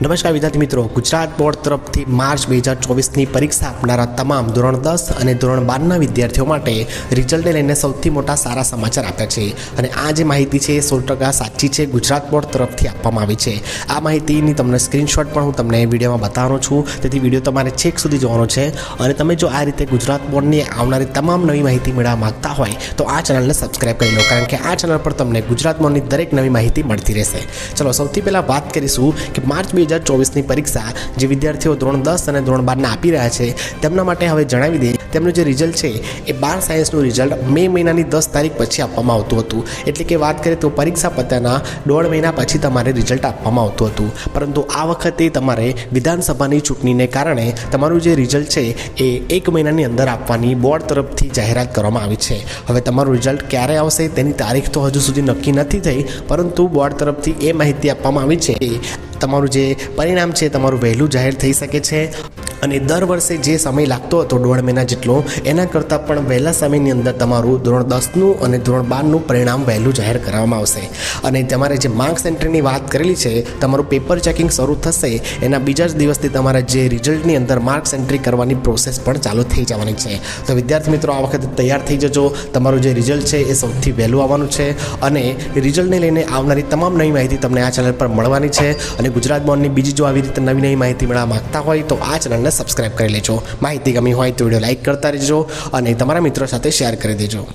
નમસ્કાર વિદ્યાર્થી મિત્રો, ગુજરાત બોર્ડ તરફથી માર્ચ 2024ની પરીક્ષા આપનારા તમામ ધોરણ 10 અને ધોરણ 12ના વિદ્યાર્થીઓ માટે રિઝલ્ટને લઈને સૌથી મોટા સારા સમાચાર આપ્યા છે અને આ જે માહિતી છે એ 100% સાચી છે. ગુજરાત બોર્ડ તરફથી આપવામાં આવી છે. આ માહિતીની તમને સ્ક્રીનશોટ પણ હું તમને વિડીયોમાં બતાવવાનો છું, તેથી વિડીયો તમારે છેક સુધી જોવાનો છે. અને તમે જો આ રીતે ગુજરાત બોર્ડની આવનારી તમામ નવી માહિતી મેળવવા માંગતા હોય તો આ ચેનલને સબસ્ક્રાઈબ કરી લો, કારણ કે આ ચેનલ પર તમને ગુજરાત બોર્ડની દરેક નવી માહિતી મળતી રહેશે. ચલો સૌથી પહેલાં વાત કરીશું કે માર્ચ 2024ની પરીક્ષા જે વિદ્યાર્થીઓ ધોરણ 10 અને ધોરણ 12ના આપી રહ્યા છે તેમના માટે હવે જણાવી દઈએ, તેમનું જે રિઝલ્ટ છે એ 12 સાયન્સનું રિઝલ્ટ મે મહિનાની 10 તારીખ પછી આપવામાં આવતું હતું. એટલે કે વાત કરીએ તો પરીક્ષા પત્યાના 1.5 મહિના પછી તમારે રિઝલ્ટ આપવામાં આવતું હતું. પરંતુ આ વખતે તમારે વિધાનસભાની ચૂંટણીને કારણે તમારું જે રિઝલ્ટ છે એ 1 મહિનાની અંદર આપવાની બોર્ડ તરફથી જાહેરાત કરવામાં આવી છે. હવે તમારું રિઝલ્ટ ક્યારે આવશે તેની તારીખ તો હજુ સુધી નક્કી નથી થઈ, પરંતુ બોર્ડ તરફથી એ માહિતી આપવામાં આવી છે કે તમારું જે પરિણામ છે તમારું વહેલું જાહેર થઈ શકે છે. અને દર વર્ષે જે સમય લાગતો હતો 1.5 મહિના જેટલો, એના કરતાં પણ વહેલા સમયની અંદર તમારું ધોરણ 10નું અને ધોરણ 12નું પરિણામ વહેલું જાહેર કરવામાં આવશે. અને તમારે જે માર્ક્સ એન્ટ્રીની વાત કરેલી છે, તમારું પેપર ચેકિંગ શરૂ થશે એના બીજા જ દિવસથી તમારા જે રિઝલ્ટની અંદર માર્ક્સ એન્ટ્રી કરવાની પ્રોસેસ પણ ચાલુ થઈ જવાની છે. તો વિદ્યાર્થી મિત્રો, આ વખતે તૈયાર થઈ જજો. તમારું જે રિઝલ્ટ છે એ સૌથી વહેલું આવવાનું છે અને રિઝલ્ટને લઈને આવનારી તમામ નવી માહિતી તમને આ ચેનલ પર મળવાની છે. અને ગુજરાત બોર્ડની બીજી જો આવી રીતે નવી માહિતી મેળવવા માંગતા હોય તો આ ચેનલને સબસ્ક્રાઈબ કરી લેજો. માહિતી ગમી હોય તો વિડીયો લાઇક કરતા રહેજો અને તમારા મિત્રો સાથે શેર કરી દેજો.